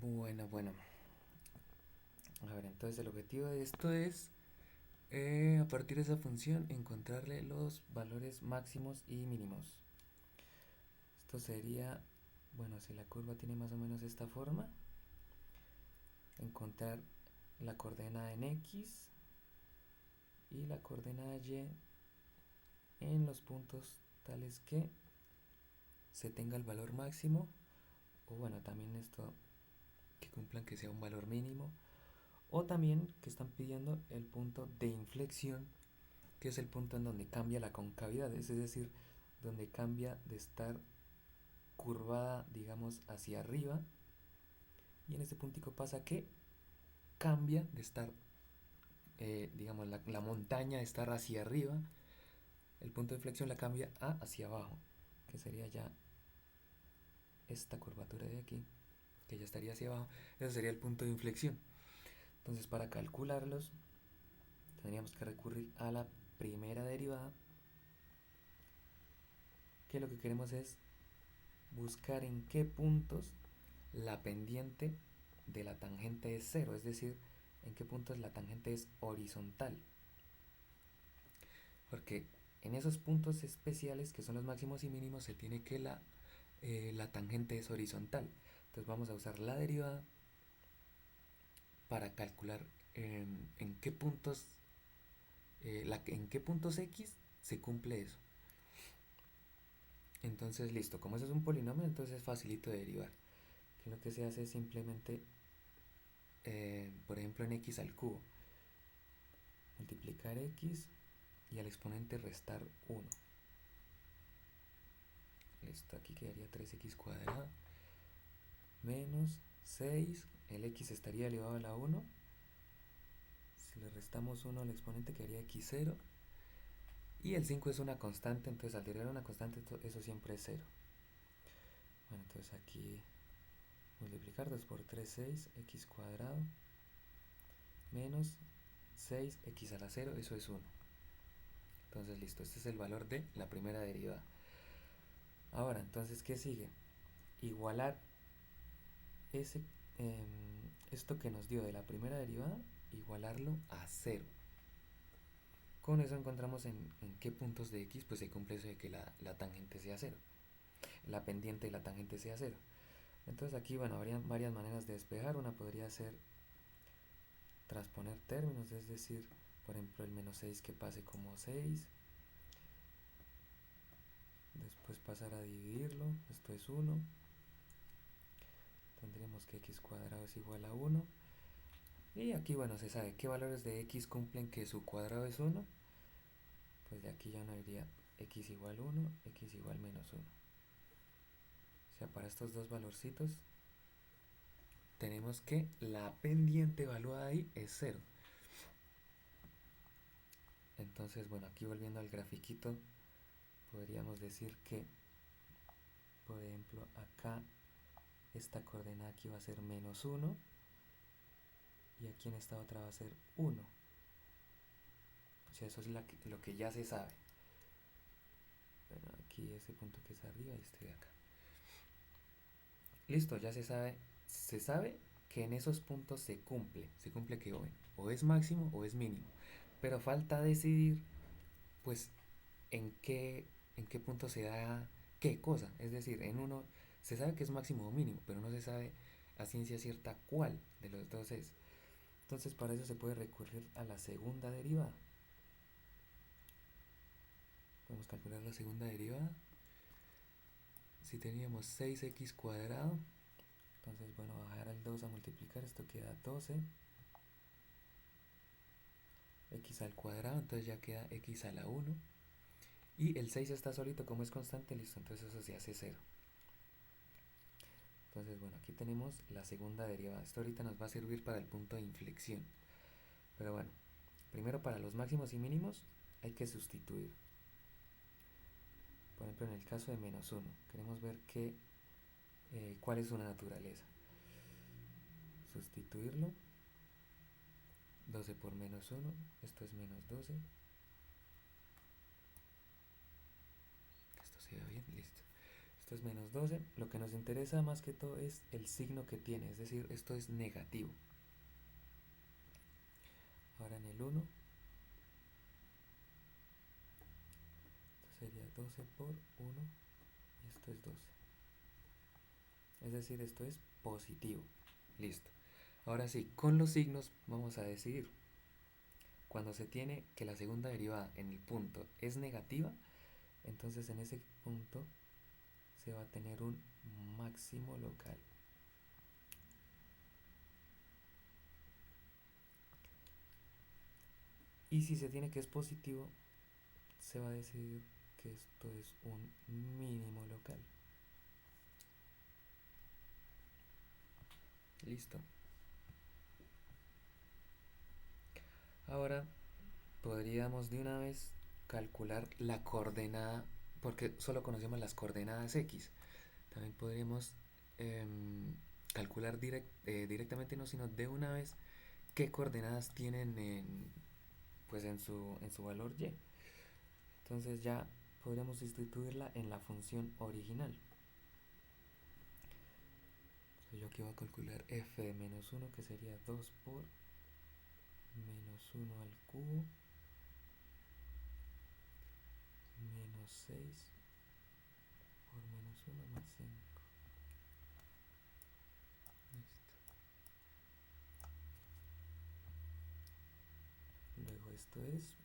Bueno. A ver, entonces el objetivo de esto es, a partir de esa función, encontrarle los valores máximos y mínimos. Esto sería, bueno, si la curva tiene más o menos esta forma, encontrar la coordenada en X y la coordenada Y en los puntos tales que se tenga el valor máximo, o bueno, también esto que cumplan que sea un valor mínimo, o también que están pidiendo el punto de inflexión, que es el punto en donde cambia la concavidad, es decir, donde cambia de estar curvada, digamos, hacia arriba, y en este puntico pasa que cambia de estar, digamos, la montaña de estar hacia arriba, el punto de inflexión la cambia a hacia abajo, que sería ya esta curvatura de aquí, que ya estaría hacia abajo, ese sería el punto de inflexión. Entonces, para calcularlos, tendríamos que recurrir a la primera derivada, que lo que queremos es buscar en qué puntos la pendiente de la tangente es cero, es decir, en qué puntos la tangente es horizontal. Porque en esos puntos especiales, que son los máximos y mínimos, se tiene que la tangente es horizontal. Entonces vamos a usar la derivada para calcular en qué puntos, en qué puntos X se cumple eso. Entonces listo, como eso es un polinomio, entonces es facilito de derivar. Que lo que se hace es simplemente, por ejemplo, en X al cubo, multiplicar X y al exponente restar 1. Listo, aquí quedaría 3x cuadrado menos 6, el x estaría elevado a la 1. Si le restamos 1 al exponente quedaría x0. Y el 5 es una constante, entonces al derivar una constante eso siempre es 0. Bueno, entonces aquí multiplicar 2 por 3, 6, x cuadrado menos 6x a la 0, eso es 1. Entonces listo, este es el valor de la primera derivada. Ahora, entonces, ¿qué sigue? Igualar ese, esto que nos dio de la primera derivada, igualarlo a 0. Con eso encontramos en qué puntos de x pues se cumple eso de que la tangente sea 0. La pendiente de la tangente sea 0. Entonces aquí, bueno, habrían varias maneras de despejar. Una podría ser transponer términos, es decir, por ejemplo, el menos 6 que pase como 6. Después pasar a dividirlo, esto es 1. Tendríamos que x cuadrado es igual a 1. Y aquí, bueno, se sabe qué valores de x cumplen que su cuadrado es 1. Pues de aquí ya no iría x igual 1, x igual menos 1. O sea, para estos dos valorcitos tenemos que la pendiente evaluada ahí es 0. Entonces, bueno, aquí volviendo al grafiquito, podríamos decir que, por ejemplo, acá esta coordenada aquí va a ser menos 1 y aquí en esta otra va a ser 1. O sea, eso es lo que ya se sabe. Bueno, aquí ese punto que es arriba y este de acá. Listo, ya se sabe que en esos puntos se cumple que o es máximo o es mínimo, pero falta decidir pues en qué punto se da qué cosa, es decir, en uno se sabe que es máximo o mínimo, pero no se sabe a ciencia cierta cuál de los dos es. Entonces para eso se puede recurrir a la segunda derivada. Podemos calcular la segunda derivada. Si teníamos 6x cuadrado, entonces bueno, bajar al 2 a multiplicar, esto queda 12 x al cuadrado, entonces ya queda x a la 1. Y el 6 está solito, como es constante, listo, entonces eso se hace 0. Entonces, bueno, aquí tenemos la segunda derivada. Esto ahorita nos va a servir para el punto de inflexión. Pero bueno, primero para los máximos y mínimos hay que sustituir. Por ejemplo, en el caso de menos 1, queremos ver cuál es su naturaleza. Sustituirlo. 12 por menos 1, esto es menos 12. Esto se ve bien, listo. esto es menos 12. Lo que nos interesa más que todo es el signo que tiene, es decir, esto es negativo. Ahora en el 1, esto sería 12 por 1 y esto es 12. Es decir, esto es positivo. Listo. Ahora sí, con los signos vamos a decidir. Cuando se tiene que la segunda derivada en el punto es negativa, entonces en ese punto se va a tener un máximo local. Y si se tiene que es positivo, se va a decidir que esto es un mínimo local. Listo. Ahora podríamos de una vez calcular la coordenada, porque solo conocemos las coordenadas x. También podríamos calcular directamente, no, sino de una vez qué coordenadas tienen pues en su valor y. Entonces ya podríamos sustituirla en la función original. Entonces yo aquí voy a calcular f de menos 1, que sería 2 por menos 1 al cubo menos 6 por menos 1 más 5. Listo. Luego esto es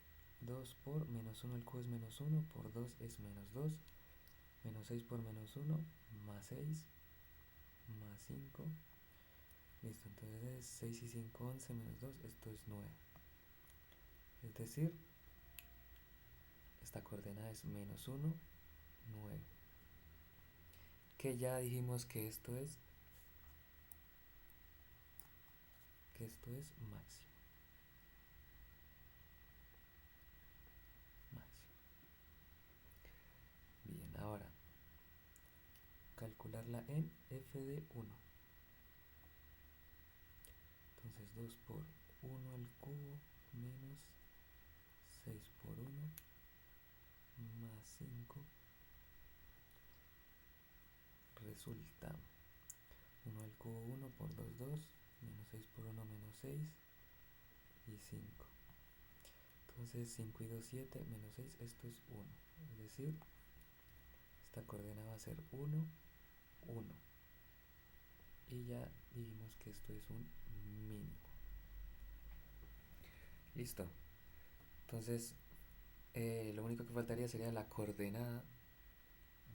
2 por menos 1 al cubo es menos 1, por 2 es menos 2, menos 6 por menos 1, más 6, más 5. Listo, entonces 6 y 5, 11, menos 2, esto es 9. Es decir, esta coordenada es menos 1, 9. Que ya dijimos que esto es máximo. Máximo. Bien, ahora calcularla en f de 1. Entonces 2 por 1 al cubo menos 6 por 1 más 5 resulta 1 al cubo 1 por 2 2, menos 6 por 1 menos 6 y 5. Entonces 5 y 2 7, menos 6, esto es 1. Es decir, esta coordenada va a ser 1, 1. Y ya dijimos que esto es un mínimo. Listo. Entonces lo único que faltaría sería la coordenada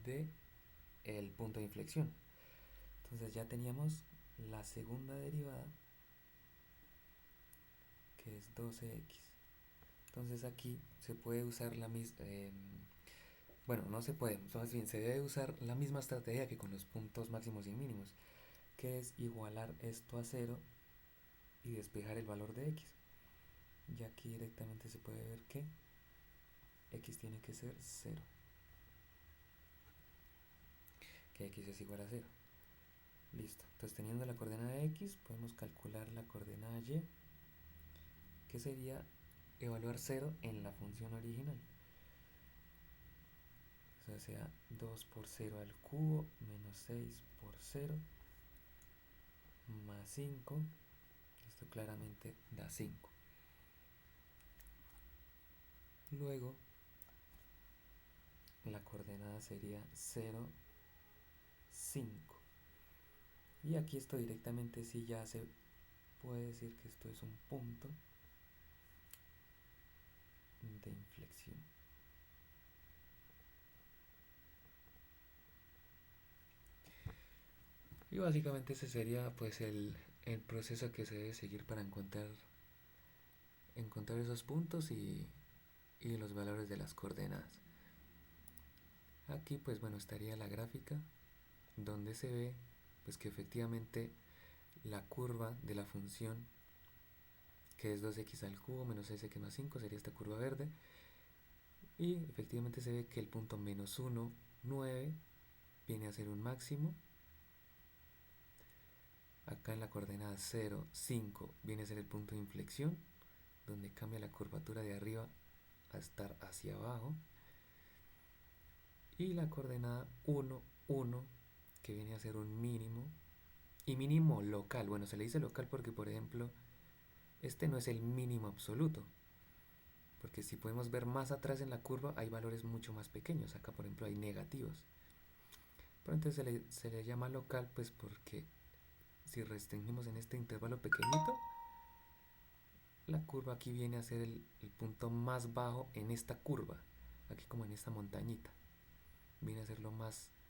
de el punto de inflexión. Entonces ya teníamos la segunda derivada, que es 12x. Entonces aquí se puede usar la misma, bueno, no se puede, más bien se debe usar la misma estrategia que con los puntos máximos y mínimos, que es igualar esto a 0 y despejar el valor de x. Ya aquí directamente se puede ver que x tiene que ser 0, que x es igual a 0. Listo, entonces teniendo la coordenada de x, podemos calcular la coordenada y, que sería evaluar 0 en la función original. O sea, 2 por 0 al cubo menos 6 por 0 más 5. Esto claramente da 5. Luego, la coordenada sería 0, 5. Y aquí esto directamente sí ya se puede decir que esto es un punto de inflexión. Y básicamente ese sería pues el proceso que se debe seguir para encontrar esos puntos y los valores de las coordenadas. Aquí pues bueno estaría la gráfica donde se ve pues que efectivamente la curva de la función, que es 2x al cubo menos 6x más 5, sería esta curva verde, y efectivamente se ve que el punto menos 1, 9 viene a ser un máximo. Acá en la coordenada 0, 5 viene a ser el punto de inflexión, donde cambia la curvatura de arriba a estar hacia abajo. Y la coordenada 1, uno, que viene a ser un mínimo, y mínimo local. Bueno, se le dice local porque, por ejemplo, este no es el mínimo absoluto, porque si podemos ver más atrás en la curva hay valores mucho más pequeños. Acá, por ejemplo, hay negativos. Pero entonces se le llama local, pues porque si restringimos en este intervalo pequeñito, la curva aquí viene a ser el punto más bajo en esta curva, aquí como en esta montañita, viene a ser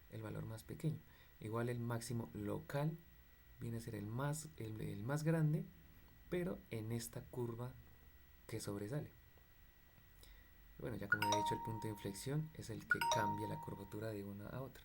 el valor más pequeño. Igual el máximo local viene a ser el más grande, pero en esta curva que sobresale. Bueno, ya como he dicho, el punto de inflexión es el que cambia la curvatura de una a otra.